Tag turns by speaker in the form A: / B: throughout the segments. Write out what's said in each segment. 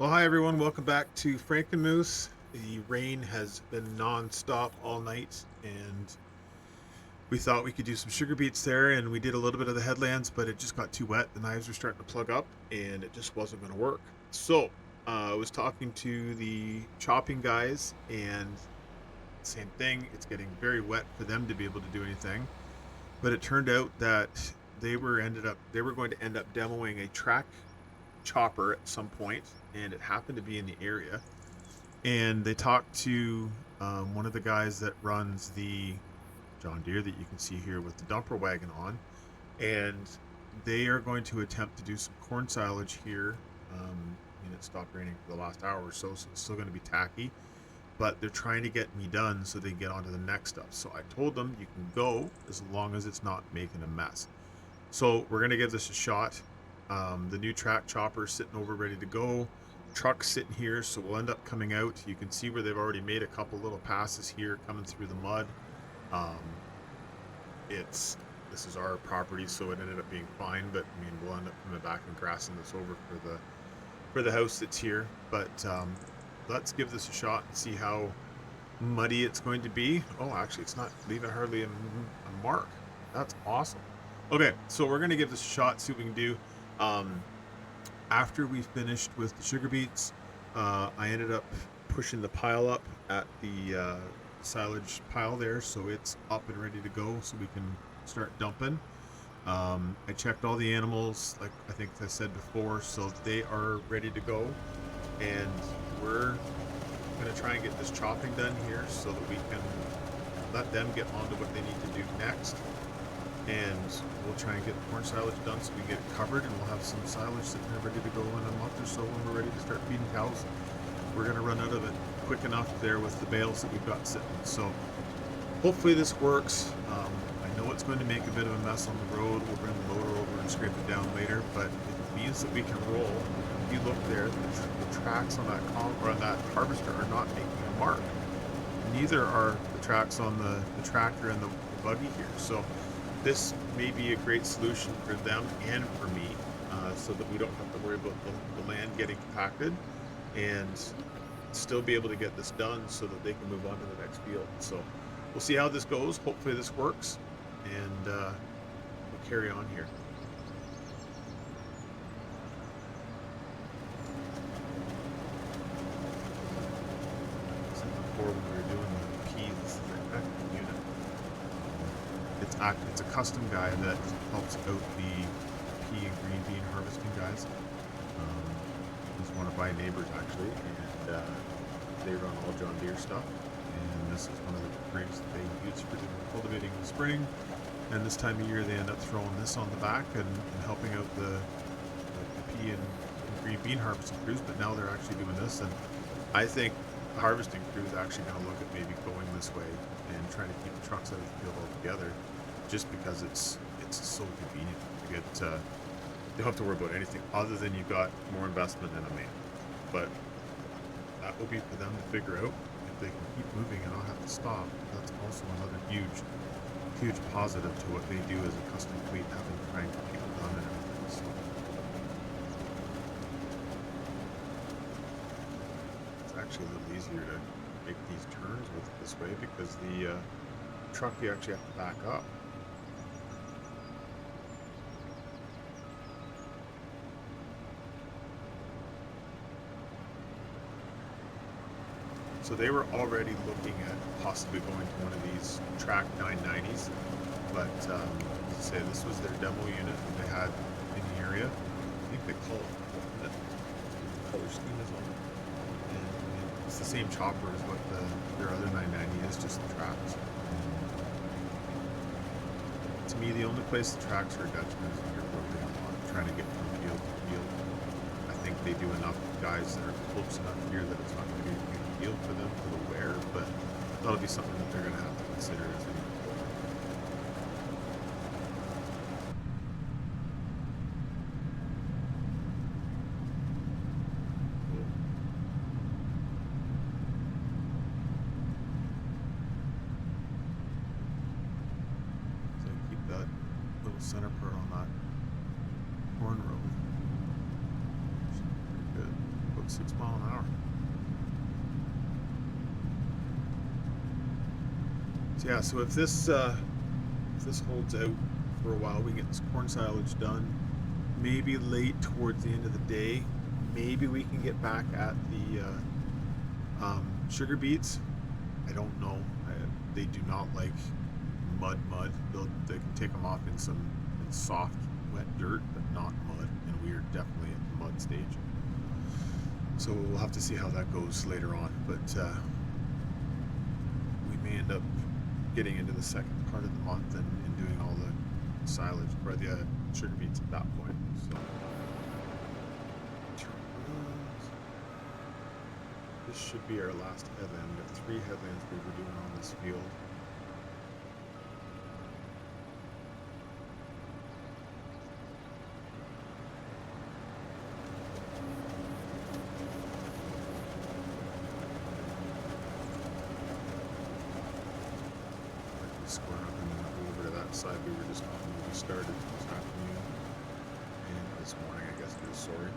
A: Well, hi everyone. Welcome back to Frankenmuth. The rain has been non-stop all night, and we thought we could do some sugar beets there, and we did a little bit of the headlands, but it just got too wet. The knives were starting to plug up, and it just wasn't going to work. So I was talking to the chopping guys, and same thing. It's getting very wet for them to be able to do anything. But it turned out that they were going to end up demoing a track chopper at some point, and it happened to be in the area. And they talked to one of the guys that runs the John Deere that you can see here with the dumper wagon on, and they are going to attempt to do some corn silage here. And it stopped raining for the last hour or so it's still going to be tacky. But they're trying to get me done so they can get on to the next stuff. So I told them you can go as long as it's not making a mess. So we're going to give this a shot. The new track chopper is sitting over ready to go. Truck's sitting here, so we'll end up coming out. You can see where they've already made a couple little passes here coming through the mud. Um, this is our property, so it ended up being fine. But I mean, we'll end up coming back and grassing this over for the house that's here. But let's give this a shot and see how muddy it's going to be. Oh, actually, it's not leaving hardly a mark. That's awesome. Okay, so we're gonna give this a shot, see what we can do. After we finished with the sugar beets, I ended up pushing the pile up at the silage pile there, so it's up and ready to go, so we can start dumping. I checked all the animals, like I think I said before, so they are ready to go, and we're gonna try and get this chopping done here so that we can let them get on to what they need to do next. And we'll try and get the corn silage done so we can get it covered, and we'll have some silage sitting there ready to go in a month or so when we're ready to start feeding cows. We're going to run out of it quick enough there with the bales that we've got sitting. So hopefully this works. I know it's going to make a bit of a mess on the road. We'll bring the loader over and scrape it down later, but it means that we can roll. If you look there, the tracks on that harvester are not making a mark. Neither are the tracks on the tractor and the buggy here. So this may be a great solution for them and for me, so that we don't have to worry about the land getting compacted and still be able to get this done so that they can move on to the next field. So we'll see how this goes. Hopefully this works, and we'll carry on here. Before when we were doing the peas, this is the active unit. It's a custom guy that helps out the pea and green bean harvesting guys. He's one of my neighbors actually, and they run all John Deere stuff. And this is one of the rigs that they use for cultivating in the spring. And this time of year, they end up throwing this on the back and helping out the pea and green bean harvesting crews. But now they're actually doing this, and I think the harvesting crew is actually going to look at maybe going this way and trying to keep the trucks out of the field altogether, just because it's so convenient to get. You don't have to worry about anything other than you've got more investment in a man. But that will be for them to figure out if they can keep moving and not have to stop. That's also another huge positive to what they do as a custom fleet, having to try and get people done and everything. So it's actually a little easier to make these turns with it this way, because the truck, you actually have to back up. So they were already looking at possibly going to one of these track 990s, but as I say, this was their demo unit that they had in the area. I think they call it that color scheme is on it, and it's the same chopper as what their other 990 is, just the tracks. To me, the only place the tracks are a detriment is when you're rotating on, trying to get from field to field. I think they do enough guys that are close enough here that it's not going to be a big deal for them for the wear, but that'll be something that they're going to have to consider as they move forward. So keep that little center part on that corn row. Pretty good. About 6 mile an hour. So yeah, so if this holds out for a while, we can get this corn silage done. Maybe late towards the end of the day, maybe we can get back at the sugar beets. I don't know. They do not like mud. They can take them off in some soft, wet dirt, but not mud. And we are definitely at the mud stage. So we'll have to see how that goes later on. But we may end up getting into the second part of the month and doing all the silage or the sugar beets at that point. So this should be our last headland. We have 3 headlands we were doing on this field. Square up and then go over to that side we were just on when we started this afternoon and this morning, I guess it is, sorry.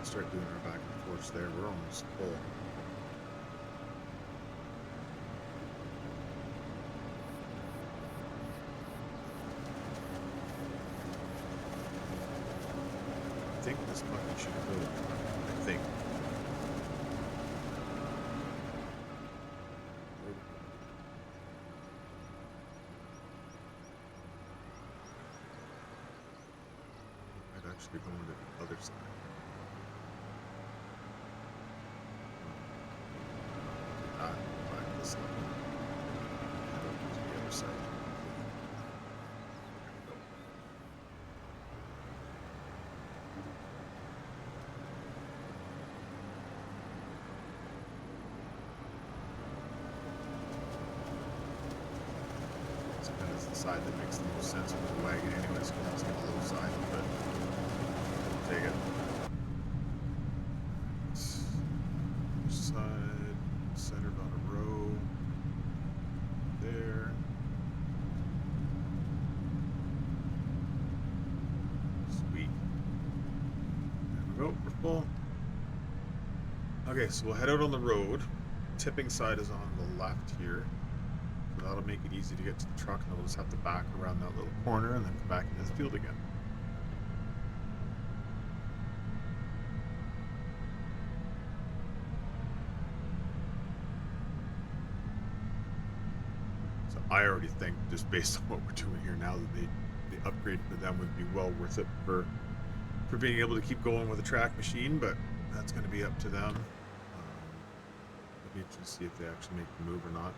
A: And start doing our back and forth there. We're almost full. I think this bucket should go. I think. Actually going to the other side. Back this side. Head over to the other side. There we go. So that's the side that makes the most sense with the wagon anyways, because it's on the low side, but take it. Side, centered on a row. There. Sweet. There we go, we're full. Okay, so we'll head out on the road. Tipping side is on the left here. So that'll make it easy to get to the truck, and then we'll just have to back around that little corner and then come back into the field again. I already think, just based on what we're doing here now, that the upgrade for them would be well worth it for being able to keep going with a track machine, but that's going to be up to them. It'll be interesting to see if they actually make the move or not.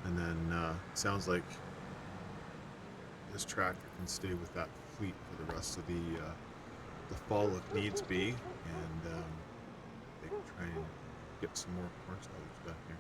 A: And then it sounds like this tractor can stay with that fleet for the rest of the fall if needs be, and they can try and get some more corn silage back here.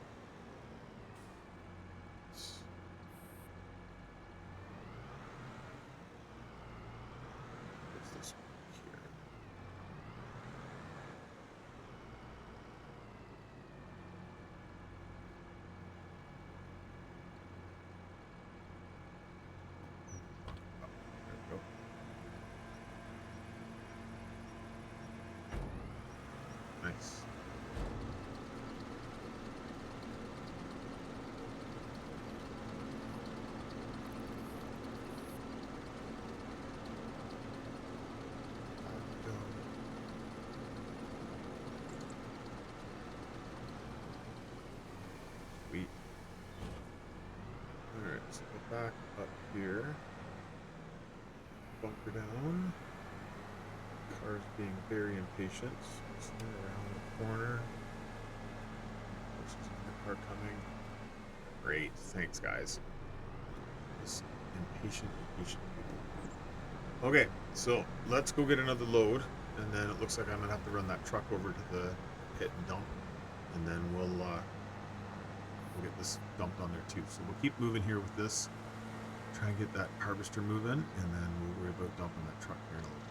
A: Nice. Sweet. Alright, so go back up here. Bunker down. Car's being very impatient. So around the corner. There's another car coming. Great, thanks guys. This impatient people. Okay, so let's go get another load, and then it looks like I'm gonna have to run that truck over to the pit and dump, and then we'll get this dumped on there too. So we'll keep moving here with this. Try and get that harvester moving, and then we'll worry about dumping that truck here in a little bit.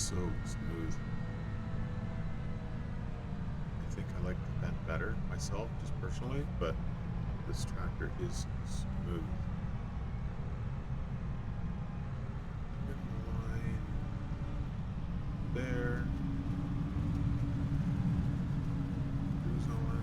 A: so smooth. I think I like the bend better myself, just personally, but this tractor is smooth. Get the line there. Cruise on.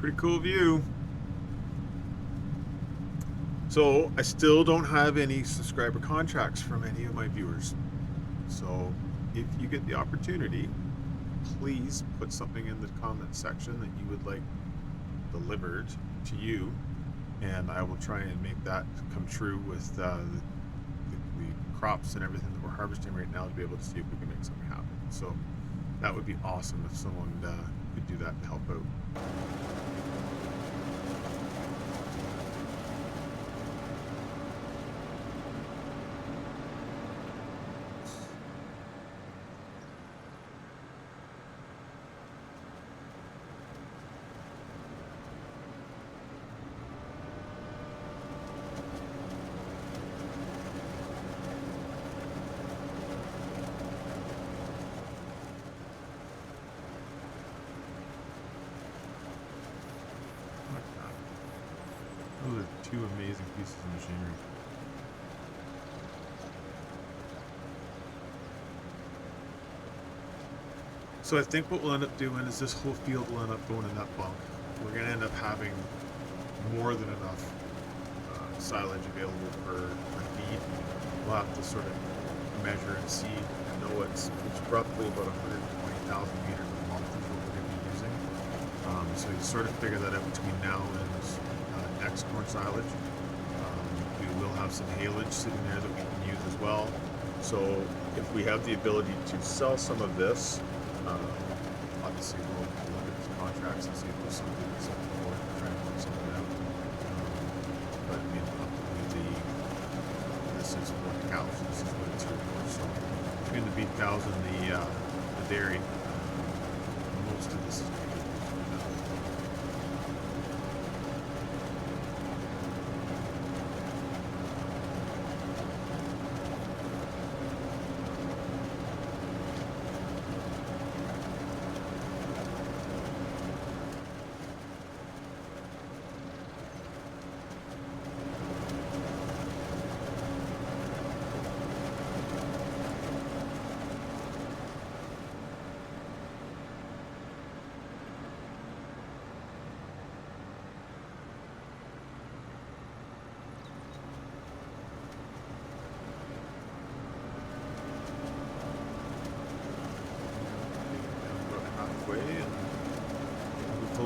A: Pretty cool view. So I still don't have any subscriber contracts from any of my viewers. So if you get the opportunity, please put something in the comment section that you would like delivered to you, and I will try and make that come true with the crops and everything that we're harvesting right now to be able to see if we can make something happen. So that would be awesome if someone could do that to help out. Those are two amazing pieces of machinery. So I think what we'll end up doing is this whole field will end up going in that bunk. We're going to end up having more than enough silage available for feed. We'll have to sort of measure and see. I know it's roughly about 120,000 meters a month is what we're going to be using. So you sort of figure that out between now and next corn silage. We will have some haylage sitting there that we can use as well. So if we have the ability to sell some of this, obviously we'll look at these contracts and see if there's something that's more to try and work something out. But I mean, ultimately this is for the cows. This is what it's here for. So between the beef cows and the dairy, most of this is going to be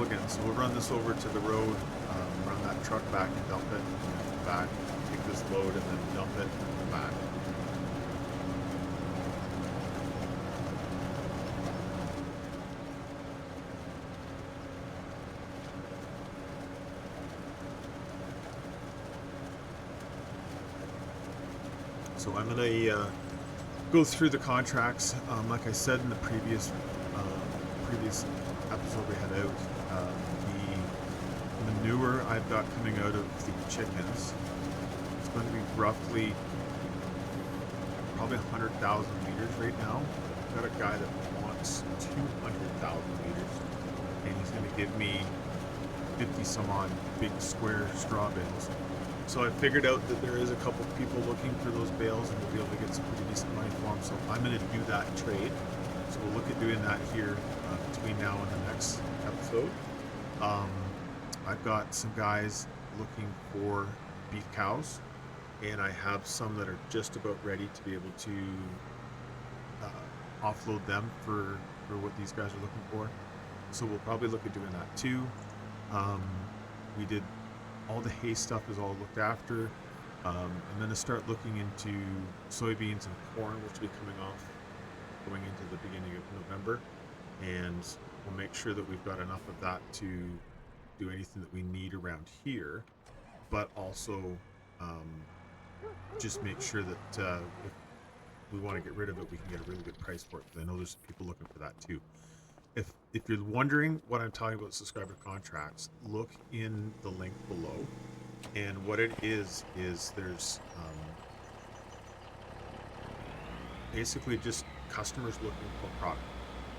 A: again. So we'll run this over to the road, run that truck back and dump it, and then back, take this load and then dump it and come back. So I'm gonna go through the contracts. Like I said in the previous episode we had out, the manure I've got coming out of the chickens, it's going to be roughly probably 100,000 liters right now. I've got a guy that wants 200,000 liters, and he's going to give me 50 some odd big square straw bales. So I figured out that there is a couple people looking for those bales, and we'll be able to get some pretty decent money for them. So I'm going to do that trade. So we'll look at doing that here between now and the next episode. I've got some guys looking for beef cows, and I have some that are just about ready to be able to offload them for what these guys are looking for. So we'll probably look at doing that too. We did all the hay stuff is all looked after. I'm going to start looking into soybeans and corn, which will be coming off going into the beginning of November, and we'll make sure that we've got enough of that to do anything that we need around here, but also um, just make sure that if we want to get rid of it, we can get a really good price for it. Because I know there's some people looking for that too. If you're wondering what I'm talking about subscriber contracts, look in the link below. And what it is there's basically just customers looking for product.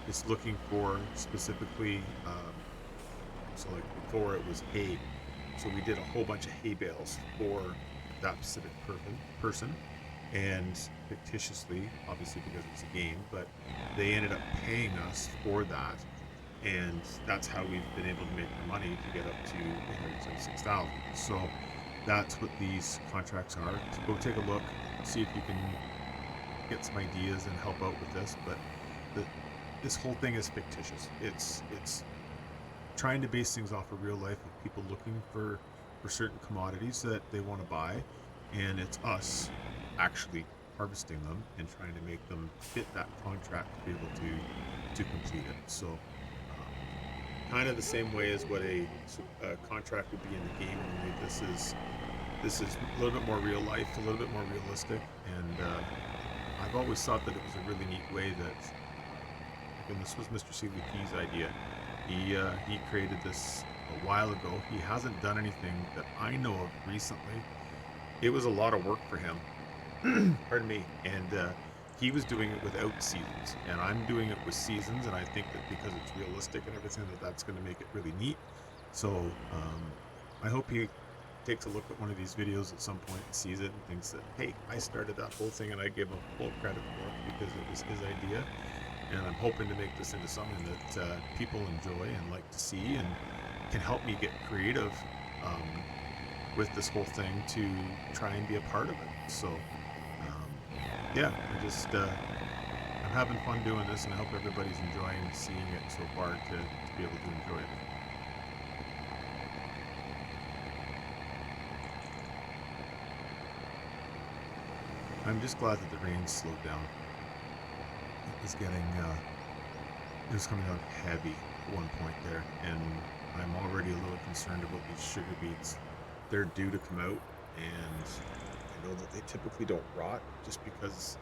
A: It's looking for specifically, so like before it was hay. So we did a whole bunch of hay bales for that specific person. And fictitiously, obviously because it's a game, but they ended up paying us for that. And that's how we've been able to make the money to get up to 176,000. So that's what these contracts are. So go take a look, see if you can get some ideas and help out with this. But this whole thing is fictitious. It's trying to base things off of real life of people looking for certain commodities that they want to buy, and it's us actually harvesting them and trying to make them fit that contract to be able to complete it. So kind of the same way as what a contract would be in the game, only this is a little bit more real life, a little bit more realistic. And I've always thought that it was a really neat way that, and this was Mr. Seeley P's idea. He created this a while ago. He hasn't done anything that I know of recently. It was a lot of work for him. Pardon me. And he was doing it without seasons, and I'm doing it with seasons. And I think that because it's realistic and everything, that's going to make it really neat. So I hope he takes a look at one of these videos at some point and sees it and thinks that, hey, I started that whole thing and I give him full credit for it because it was his idea. And I'm hoping to make this into something that people enjoy and like to see, and can help me get creative with this whole thing to try and be a part of it. So yeah, I'm having fun doing this, and I hope everybody's enjoying seeing it so far to be able to enjoy it. I'm just glad that the rain slowed down. It was it was coming out heavy at one point there, and I'm already a little concerned about these sugar beets. They're due to come out, and I know that they typically don't rot just because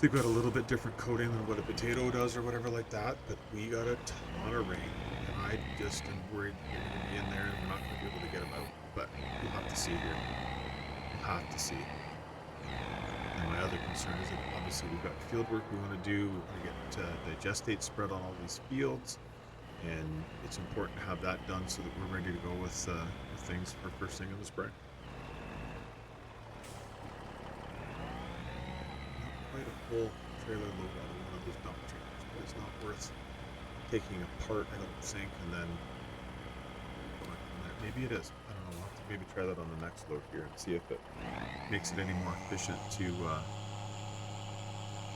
A: they've got a little bit different coating than what a potato does or whatever like that, but we got a ton of rain, and I just am worried they're going to be in there and we're not going to be able to get them out, but we'll have to see here. We'll have to see. And my other concern is that obviously we've got field work we want to do. We want to get digestate spread on all these fields, and it's important to have that done so that we're ready to go with things for first thing in the spring. Not quite a full trailer load out of one of those dump trailers, but it's not worth taking apart, I don't think, and then maybe it is. I don't know. We'll have to maybe try that on the next load here and see if it makes it any more efficient to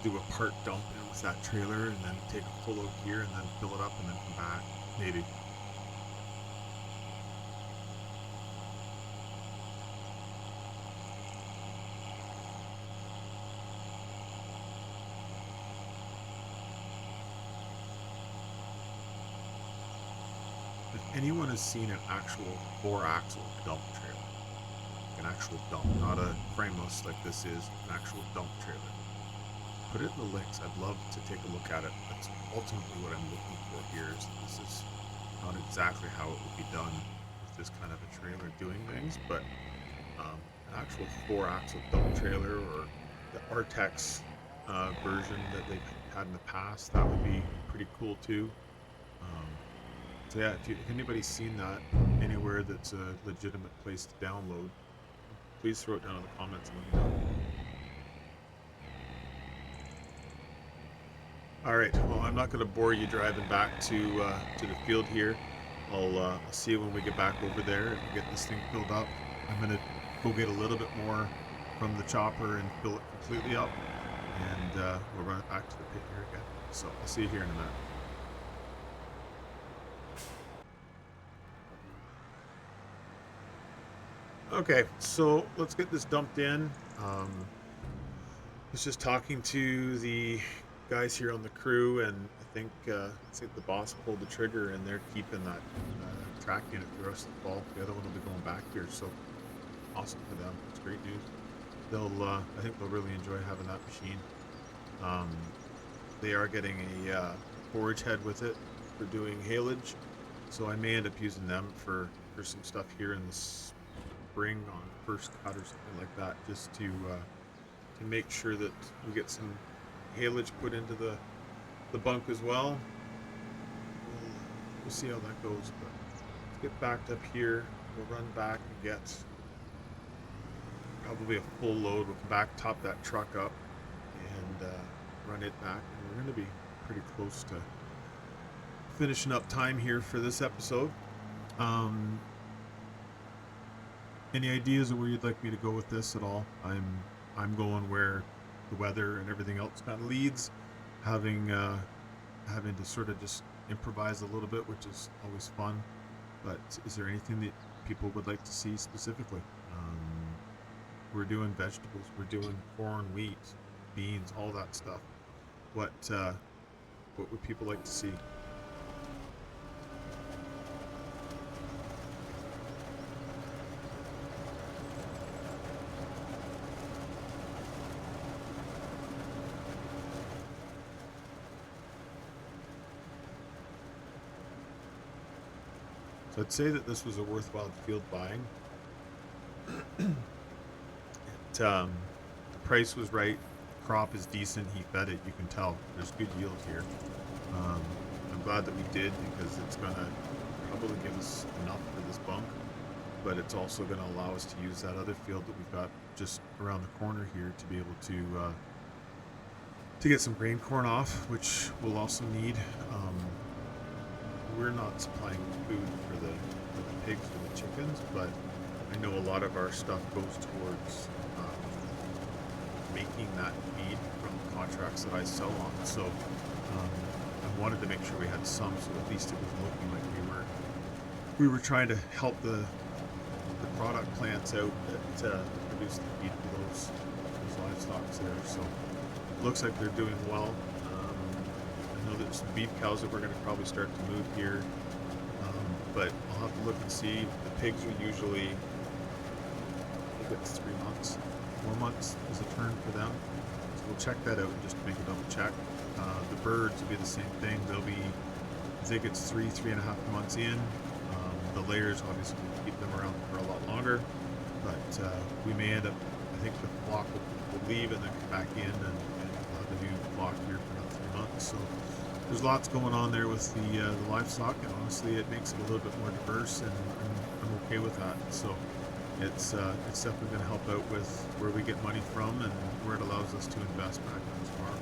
A: do a part dump in with that trailer and then take a full load here and then fill it up and then come back. Maybe. If anyone has seen an actual 4-axle dump trailer, an actual dump, not a frameless like this is, an actual dump trailer, put it in the links. I'd love to take a look at it. That's ultimately what I'm looking for here. Is this is not exactly how it would be done with this kind of a trailer doing things, but an actual 4-axle dump trailer, or the Artex version that they've had in the past, that would be pretty cool too. So yeah, if anybody's seen that anywhere that's a legitimate place to download, please throw it down in the comments and let me know. All right, well, I'm not going to bore you driving back to the field here. I'll see you when we get back over there and get this thing filled up. I'm going to go get a little bit more from the chopper and fill it completely up, and we'll run it back to the pit here again. So I'll see you here in a minute. Okay, so let's get this dumped in. Was just talking to the guys here on the crew, and I think the boss pulled the trigger, and they're keeping that track unit for the rest of the fall. The other one will be going back here, so awesome for them. It's great news. I think they'll really enjoy having that machine. Um, they are getting a forage head with it for doing haylage, so I may end up using them for some stuff here in the spring on first cut or something like that, just to make sure that we get some haylage put into the bunk as well. We'll see how that goes, but let's get backed up here. We'll run back and get probably a full load. We'll come back, top that truck up, and run it back. And we're going to be pretty close to finishing up time here for this episode. Any ideas of where you'd like me to go with this at all? I'm going where the weather and everything else kind of leads, having to sort of just improvise a little bit, which is always fun. But is there anything that people would like to see specifically? We're doing vegetables, we're doing corn, wheat, beans, all that stuff. What would people like to see? So I'd say that this was a worthwhile field buying. The price was right. Crop is decent. He fed it. You can tell. There's good yield here. I'm glad that we did, because it's going to probably give us enough for this bunk, but it's also going to allow us to use that other field that we've got just around the corner here to be able to get some grain corn off, which we'll also need. We're not supplying food for the pigs or the chickens, but I know a lot of our stuff goes towards making that feed from the contracts that I sell on. So I wanted to make sure we had some, so at least it was looking like we were trying to help the product plants out that produce the feed for those livestock there. So it looks like they're doing well. I know there's some beef cows that we're going to probably start to move here, but I'll have to look and see. The pigs are usually, I think it's 3 months, 4 months is a turn for them. So we'll check that out just to make a double check. The birds will be the same thing. They'll be, I think it's 3.5 months in. The layers obviously will keep them around for a lot longer, but we may end up, I think the flock will leave and then come back in, and we'll have a new flock here for another 3 months. So there's lots going on there with the livestock, and honestly it makes it a little bit more diverse, and I'm okay with that. So it's definitely going to help out with where we get money from and where it allows us to invest back in this farm.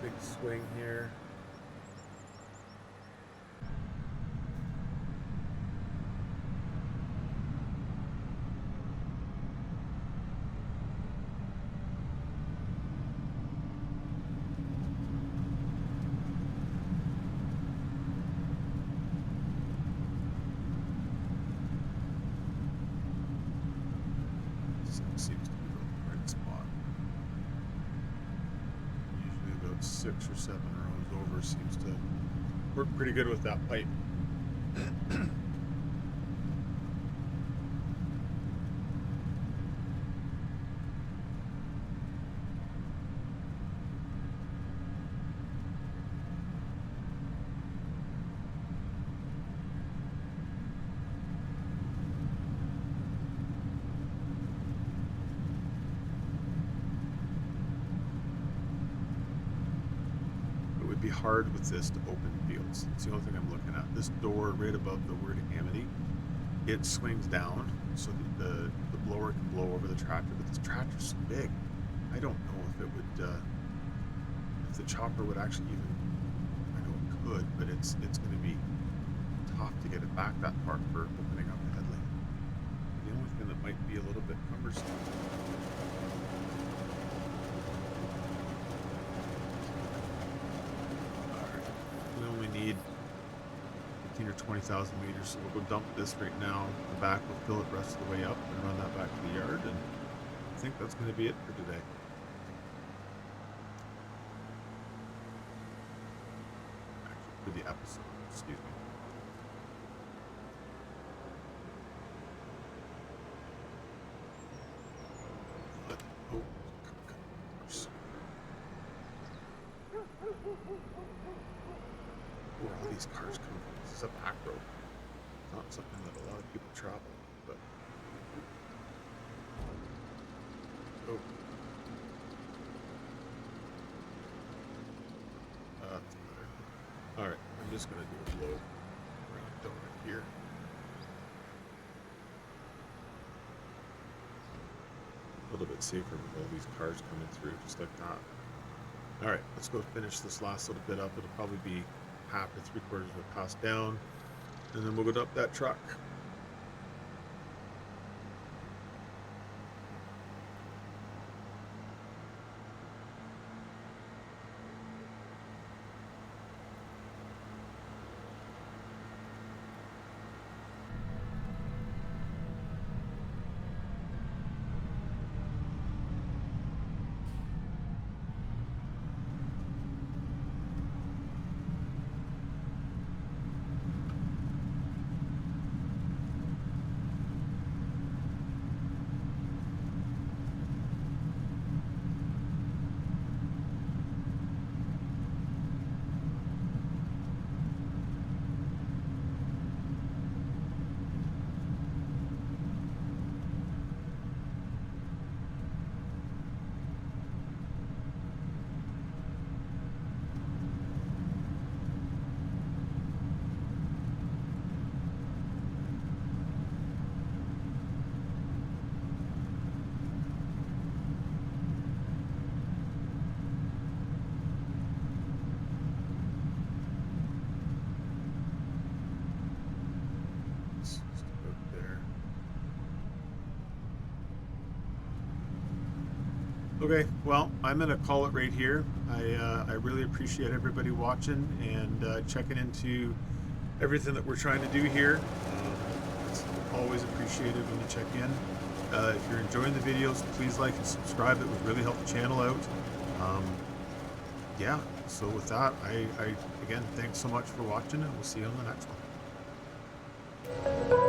A: Big swing here. Seems to be the right spot. Usually about 6 or 7 rows over seems to work pretty good with that pipe. Be hard with this to open fields. It's the only thing I'm looking at. This door right above the word Amity, it swings down so that the blower can blow over the tractor, but this tractor's so big, I don't know if it would, if the chopper would actually even, I know it could, but it's going to be tough to get it back that far for opening up the headlight. The only thing that might be a little bit cumbersome or 20,000 meters. So we'll go dump this right now. The back will fill it the rest of the way up and run that back to the yard. And I think that's going to be it for today. Actually, for the episode, excuse me. Where all these cars come from? This is a back road. Not something that a lot of people travel, but oh, that's better. All right, I'm just gonna do a low round donut here. A little bit safer with all these cars coming through, just like that. All right, let's go finish this last little bit up. It'll probably be half or 3/4 of a pass down, and then we'll go up that truck. Okay, well, I'm going to call it right here. I really appreciate everybody watching and checking into everything that we're trying to do here. It's always appreciated when you check in. If you're enjoying the videos, please like and subscribe. It would really help the channel out. Yeah, so with that, I again, thanks so much for watching, and we'll see you on the next one.